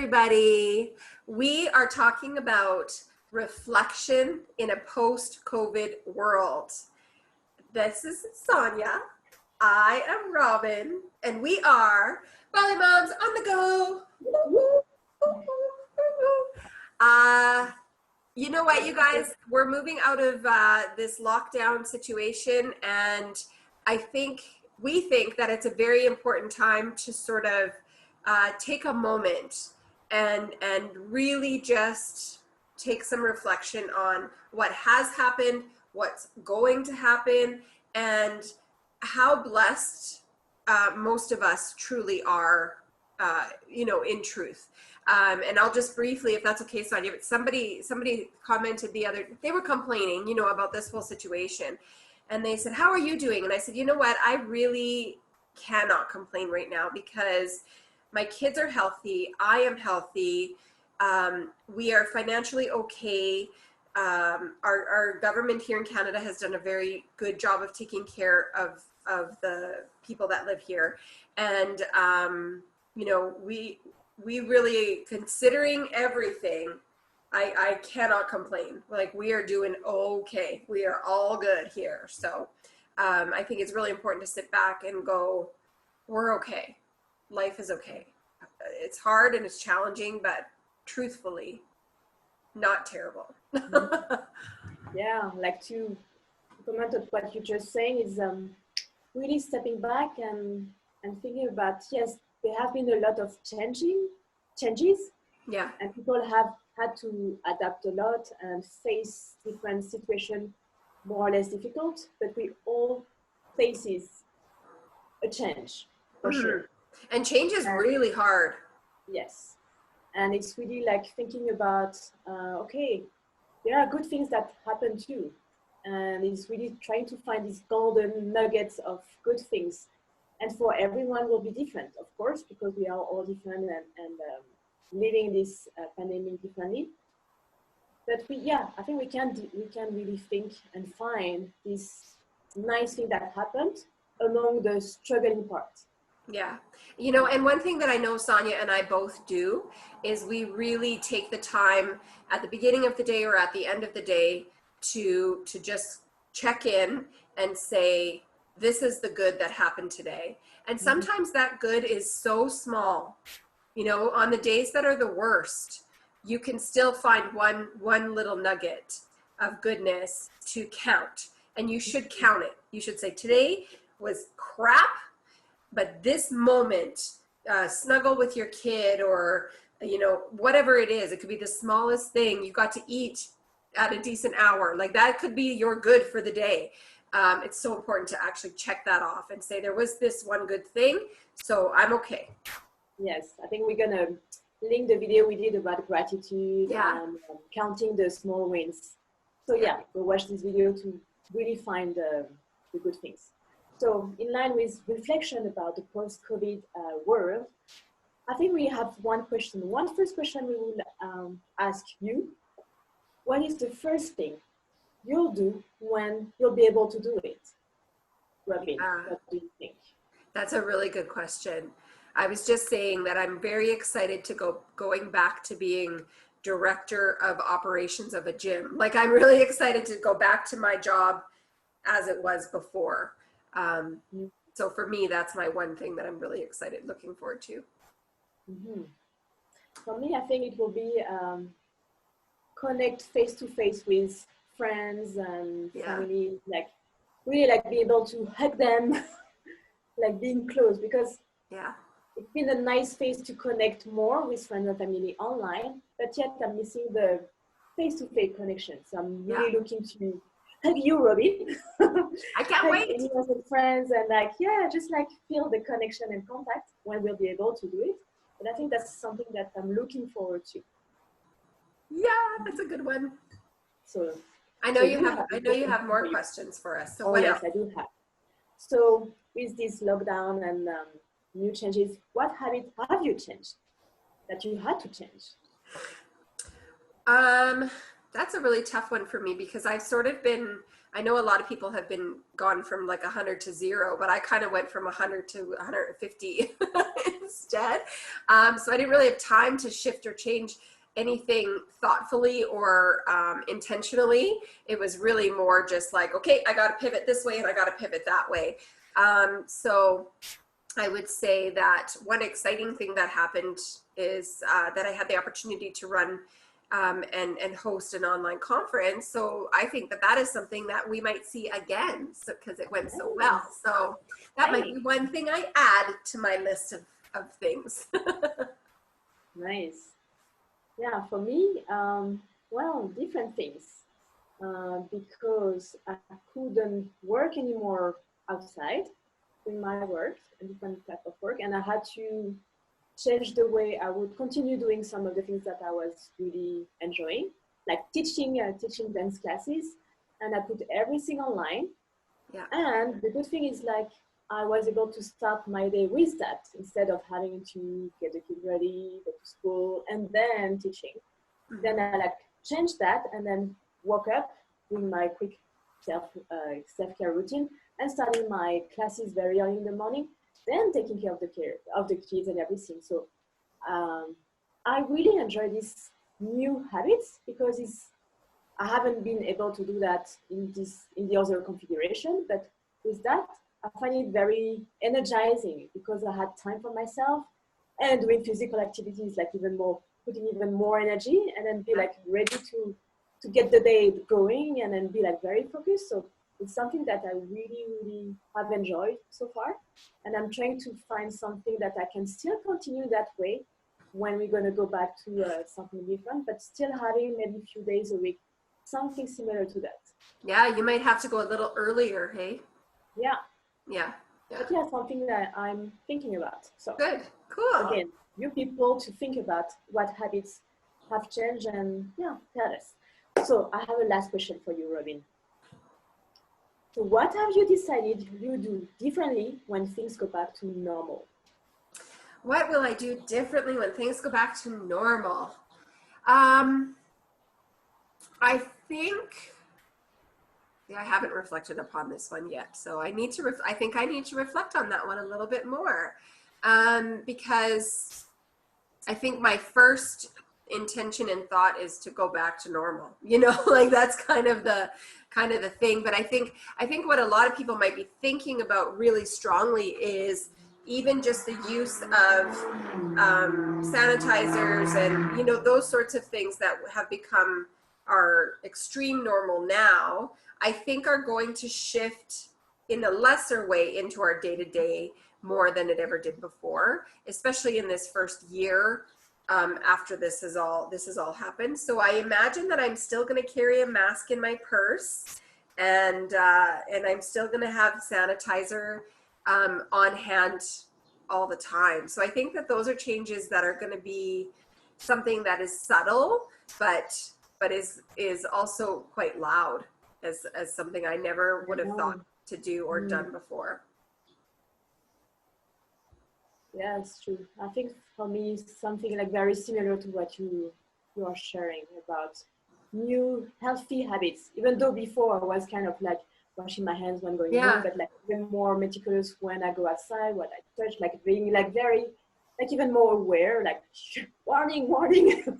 everybody. We are talking about reflection in a post-COVID world. This is Sonia. I am Robin, and we are Bali Moms on the go. You know what, you guys? We're moving out of this lockdown situation, and we think that it's a very important time to sort of take a moment and really just take some reflection on what has happened, what's going to happen, and how blessed most of us truly are, in truth. And I'll just briefly, if that's okay, Sonia, but somebody commented they were complaining, about this whole situation. And they said, how are you doing? And I said, you know what? I really cannot complain right now because my kids are healthy. I am healthy. We are financially okay. Our government here in Canada has done a very good job of taking care of the people that live here. And, we really, considering everything, I cannot complain. Like, we are doing okay. We are all good here. So I think it's really important to sit back and go, we're okay. Life is okay. It's hard and it's challenging, but truthfully, not terrible. Yeah, like to comment on what you're just saying is really stepping back and thinking about, yes, there have been a lot of changes. Yeah. And people have had to adapt a lot and face different situations, more or less difficult, but we all faces a change for sure. And change is really hard. Yes. And it's really like thinking about, okay, there are good things that happen too. And it's really trying to find these golden nuggets of good things. And for everyone will be different, of course, because we are all different and living this pandemic differently. But I think we can really think and find this nice thing that happened among the struggling part. Yeah. And one thing that I know Sonia and I both do is we really take the time at the beginning of the day or at the end of the day to just check in and say, this is the good that happened today. And sometimes that good is so small, on the days that are the worst, you can still find one little nugget of goodness to count, and you should count it. You should say, today was crap, but this moment, snuggle with your kid or, whatever it is, it could be the smallest thing. You got to eat at a decent hour. Like, that could be your good for the day. It's so important to actually check that off and say, there was this one good thing, so I'm okay. Yes, I think we're going to link the video we did about gratitude and counting the small wins. So go watch this video to really find the good things. So in line with reflection about the post-COVID world, I think we have one question. One first question we will ask you. What is the first thing you'll do when you'll be able to do it? Robin, what do you think? That's a really good question. I was just saying that I'm very excited to going back to being director of operations of a gym. Like, I'm really excited to go back to my job as it was before. So for me, that's my one thing that I'm really excited, looking forward to. For me, I think it will be connect face-to-face with friends and family, like really like be able to hug them, like being close, because it's been a nice phase to connect more with friends and family online, but yet I'm missing the face-to-face connection. So I'm really looking to hug you, Robin. I can't wait. With friends and just like feel the connection and contact when we'll be able to do it. And I think that's something that I'm looking forward to. Yeah, that's a good one. So I know you have more questions for us. So yes, I do have. So with this lockdown and new changes, what habit have you changed that you had to change? That's a really tough one for me because I've sort of been I know a lot of people have been gone from like 100 to 0, but I kind of went from 100 to 150 instead. So I didn't really have time to shift or change anything thoughtfully or intentionally. It was really more just like, okay, I got to pivot this way and I got to pivot that way. So I would say that one exciting thing that happened is that I had the opportunity to run and host an online conference. So I think that that is something that we might see again because it went so well. So that might be one thing I add to my list of things. Nice. Yeah, for me, well, different things. Because I couldn't work anymore outside in my work, a different type of work, and I had to change the way I would continue doing some of the things that I was really enjoying, like teaching dance classes, and I put everything online. Yeah. And the good thing is like I was able to start my day with that instead of having to get the kid ready, go to school, and then teaching. Mm-hmm. Then I like changed that and then woke up doing my quick self-care routine and starting my classes very early in the morning, then taking care of the kids and everything. So I really enjoy these new habits because I haven't been able to do that in the other configuration, but with that, I find it very energizing because I had time for myself and doing physical activities, like putting even more energy and then be like ready to get the day going and then be like very focused. So it's something that I really, really have enjoyed so far. And I'm trying to find something that I can still continue that way when we're going to go back to something different, but still having maybe a few days a week, something similar to that. Yeah, you might have to go a little earlier, hey? Yeah. Yeah. But yeah, something that I'm thinking about. So good, cool. Again, you people to think about what habits have changed and yeah, tell us. So I have a last question for you, Robin. So what have you decided you do differently when things go back to normal? What will I do differently when things go back to normal? I think I haven't reflected upon this one yet, so I need to. I think I need to reflect on that one a little bit more, because I think my first intention and thought is to go back to normal. You know, like that's kind of the thing. But I think what a lot of people might be thinking about really strongly is even just the use of sanitizers and, you know, those sorts of things that have become our extreme normal now, I think are going to shift in a lesser way into our day-to-day more than it ever did before, especially in this first year after this has all happened. So I imagine that I'm still going to carry a mask in my purse, and I'm still going to have sanitizer on hand all the time. So I think that those are changes that are going to be something that is subtle, but is also quite loud as something I never would have thought to do or done before. Yeah, it's true. I think for me, something like very similar to what you are sharing about new healthy habits. Even though before I was kind of like washing my hands when going home, but like even more meticulous when I go outside, what I touch, like being like very, like even more aware, like warning,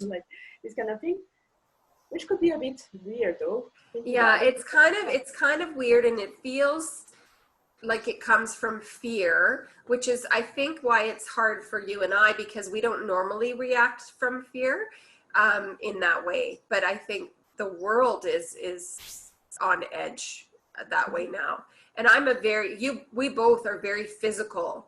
like this kind of thing, which could be a bit weird though. Yeah, it's kind of weird, and it feels like it comes from fear, which is, I think, why it's hard for you and I, because we don't normally react from fear in that way. But I think the world is on edge that way now. And we both are very physical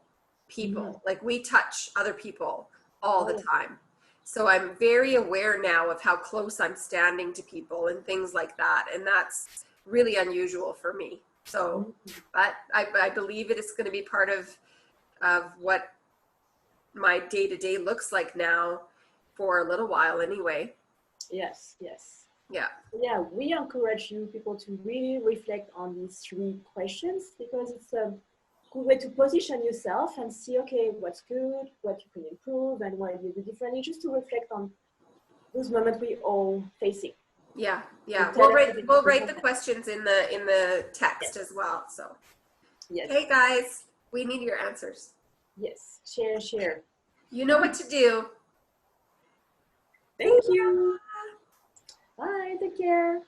people. Like we touch other people all the time. So I'm very aware now of how close I'm standing to people and things like that. And that's really unusual for me. So, but I believe it is going to be part of what my day-to-day looks like now for a little while anyway. Yes. Yeah. Yeah, we encourage you people to really reflect on these 3 questions because it's a good way to position yourself and see, okay, what's good, what you can improve, and what you do differently, just to reflect on those moments we all facing. Yeah. Tell We'll write the questions in the text as well. So. Yes. Hey guys, we need your answers. Yes. Share. You know what to do. Thank you. Bye. Take care.